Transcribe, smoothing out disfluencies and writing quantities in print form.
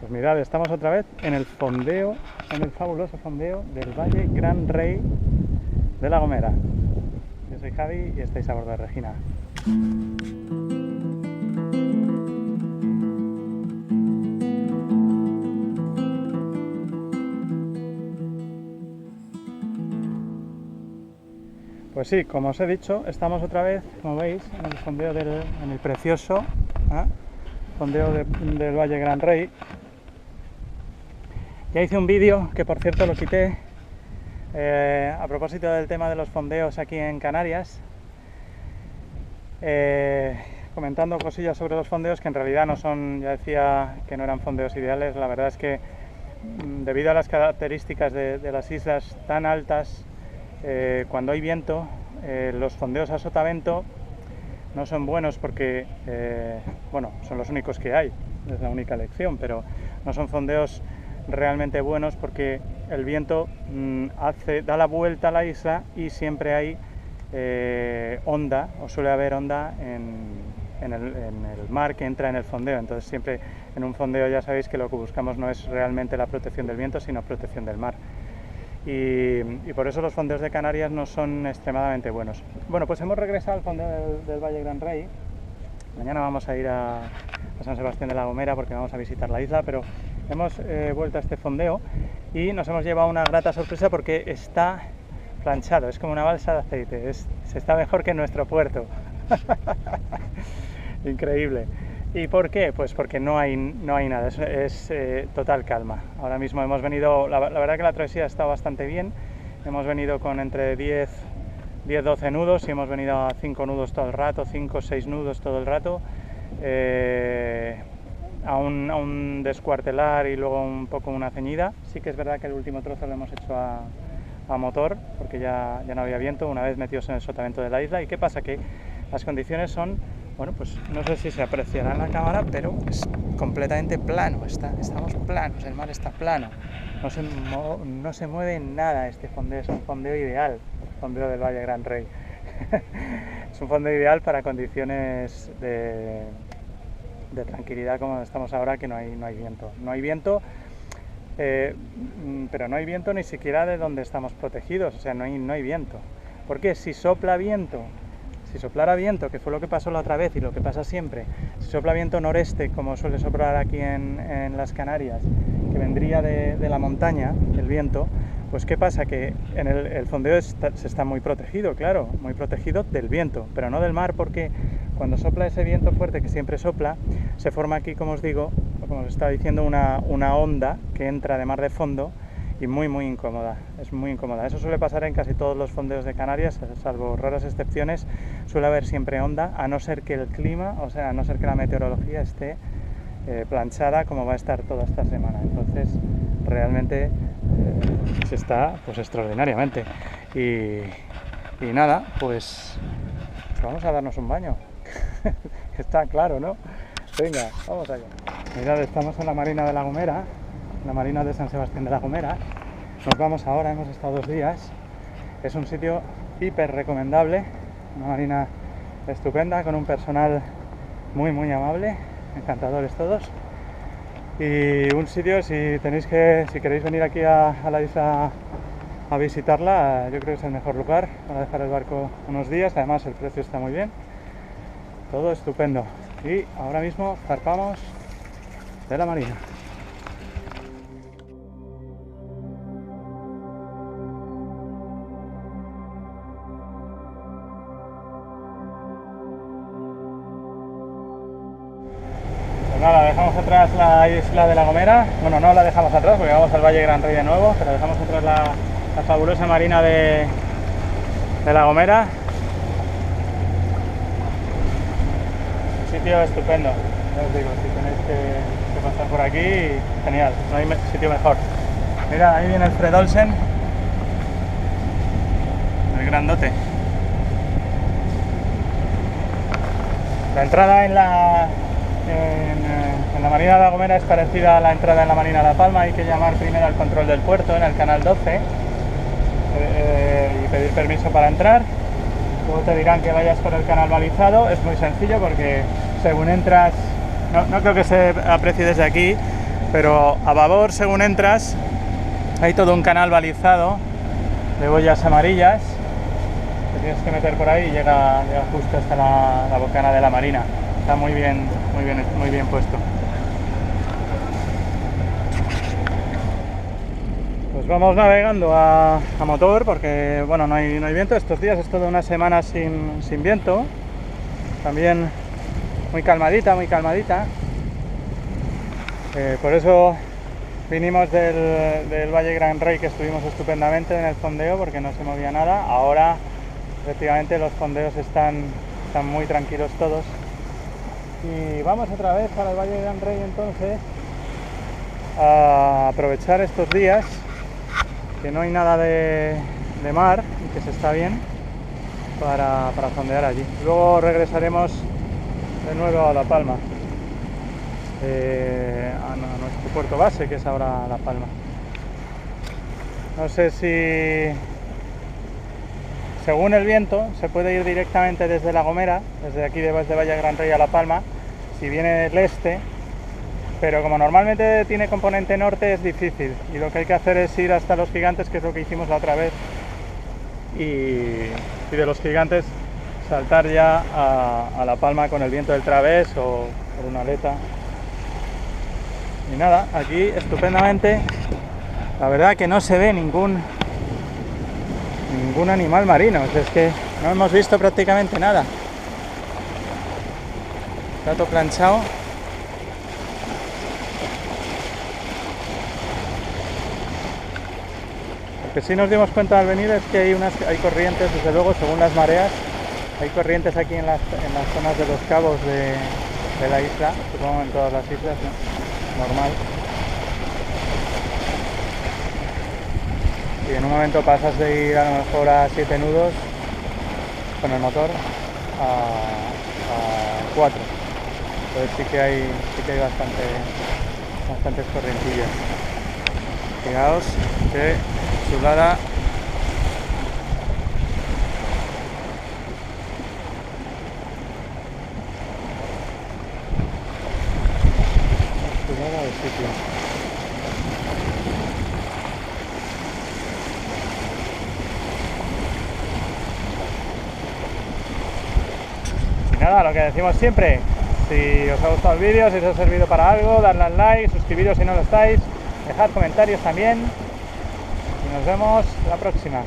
Pues mirad, estamos otra vez en el fondeo, en el fabuloso fondeo del Valle Gran Rey de La Gomera. Yo soy Javi y estáis a bordo de Regina. Pues sí, como os he dicho, estamos otra vez, como veis, en el fondeo en el precioso fondeo del Valle Gran Rey. Ya hice un vídeo que, por cierto, lo quité a propósito del tema de los fondeos aquí en Canarias, comentando cosillas sobre los fondeos que en realidad no son, ya decía que no eran fondeos ideales. La verdad es que debido a las características de las islas tan altas, cuando hay viento, los fondeos a sotavento no son buenos porque, bueno, son los únicos que hay, es la única elección, pero no son fondeos realmente buenos porque el viento da la vuelta a la isla y siempre hay onda, o suele haber onda en el mar que entra en el fondeo. Entonces siempre en un fondeo ya sabéis que lo que buscamos no es realmente la protección del viento, sino protección del mar. Y por eso los fondeos de Canarias no son extremadamente buenos. Bueno, pues hemos regresado al fondeo del Valle Gran Rey. Mañana vamos a ir a San Sebastián de la Gomera porque vamos a visitar la isla, pero hemos vuelto a este fondeo y nos hemos llevado una grata sorpresa porque está planchado, es como una balsa de aceite, se está mejor que en nuestro puerto. Increíble. ¿Y por qué? Pues porque no hay nada, es total calma. Ahora mismo hemos venido, la verdad que la travesía ha estado bastante bien. Hemos venido con entre 10-12 nudos y hemos venido a 5 nudos todo el rato, 5-6 nudos todo el rato. A un descuartelar y luego un poco una ceñida. Sí que es verdad que el último trozo lo hemos hecho a motor porque ya no había viento, una vez metidos en el sotavento de la isla. ¿Y qué pasa? Que las condiciones son, bueno, pues no sé si se apreciará en la cámara, pero es completamente plano, estamos planos, el mar está plano, no se mueve nada. Este fondeo es un fondeo ideal, el fondeo del Valle Gran Rey. Es un fondeo ideal para condiciones de tranquilidad como estamos ahora, que no hay viento. No hay viento, pero no hay viento ni siquiera de donde estamos protegidos, o sea, no hay viento. Porque si soplara viento, que fue lo que pasó la otra vez y lo que pasa siempre, si sopla viento noreste, como suele soplar aquí en las Canarias, que vendría de la montaña, el viento, pues ¿qué pasa? Que en el fondeo se está muy protegido, claro, muy protegido del viento, pero no del mar, porque cuando sopla ese viento fuerte que siempre sopla, se forma aquí, como os digo, como os estaba diciendo, una onda que entra de mar de fondo y muy incómoda, es muy incómoda. Eso suele pasar en casi todos los fondeos de Canarias, salvo raras excepciones, suele haber siempre onda, a no ser que el clima, o sea, a no ser que la meteorología esté planchada como va a estar toda esta semana. Entonces, realmente se está pues extraordinariamente. Y nada, pues vamos a darnos un baño. Está claro, ¿no? Venga, vamos allá. Mirad, estamos en la Marina de La Gomera, la Marina de San Sebastián de la Gomera. Nos vamos ahora, hemos estado 2 días. Es un sitio hiper recomendable, una marina estupenda, con un personal muy amable, encantadores todos. Y un sitio, si queréis venir aquí a la isla a visitarla, yo creo que es el mejor lugar para dejar el barco unos días. Además, el precio está muy bien, todo estupendo. Y ahora mismo zarpamos de la marina. Nada, dejamos atrás la isla de La Gomera. Bueno, no la dejamos atrás porque vamos al Valle Gran Rey de nuevo, pero dejamos atrás la fabulosa marina de La Gomera. Un sitio estupendo, ya os digo, si tenéis que pasar por aquí, genial, no hay sitio mejor. Mira, ahí viene el Fred Olsen, el grandote. La entrada en la Marina de La Gomera es parecida a la entrada en la Marina de La Palma. Hay que llamar primero al control del puerto en el canal 12 y pedir permiso para entrar. Luego te dirán que vayas por el canal balizado. Es muy sencillo porque según entras, no creo que se aprecie desde aquí, pero a babor, según entras, hay todo un canal balizado de boyas amarillas. Te tienes que meter por ahí y llega justo hasta la bocana de la marina. Está muy bien puesto. Pues vamos navegando a motor porque bueno, no hay viento. Estos días es toda una semana sin viento. También muy calmadita. Por eso vinimos del Valle Gran Rey, que estuvimos estupendamente en el fondeo porque no se movía nada. Ahora efectivamente los fondeos están muy tranquilos todos. Y vamos otra vez para el Valle Gran Rey entonces a aprovechar estos días que no hay nada de mar y que se está bien para fondear allí. Luego regresaremos de nuevo a La Palma, a nuestro puerto base, que es ahora La Palma. No sé si, según el viento, se puede ir directamente desde La Gomera, desde aquí desde Valle Gran Rey a La Palma, si viene del este, pero como normalmente tiene componente norte es difícil y lo que hay que hacer es ir hasta Los Gigantes, que es lo que hicimos la otra vez, y de Los Gigantes saltar ya a La Palma con el viento del través o por una aleta. Y nada, aquí estupendamente. La verdad que no se ve ningún animal marino, es que no hemos visto prácticamente nada. Está todo planchado. Lo que sí nos dimos cuenta al venir es que hay corrientes, desde luego, según las mareas. Hay corrientes aquí en las zonas de los cabos de la isla, supongo en todas las islas, ¿no? Normal. Y en un momento pasas de ir a lo mejor a 7 nudos con el motor a 4. Entonces sí que hay bastantes corrientillas. Fijaos qué chulada. Chulada de sitio. Y nada, lo que decimos siempre, si os ha gustado el vídeo, si os ha servido para algo, darle al like, suscribiros si no lo estáis, dejad comentarios también y nos vemos la próxima.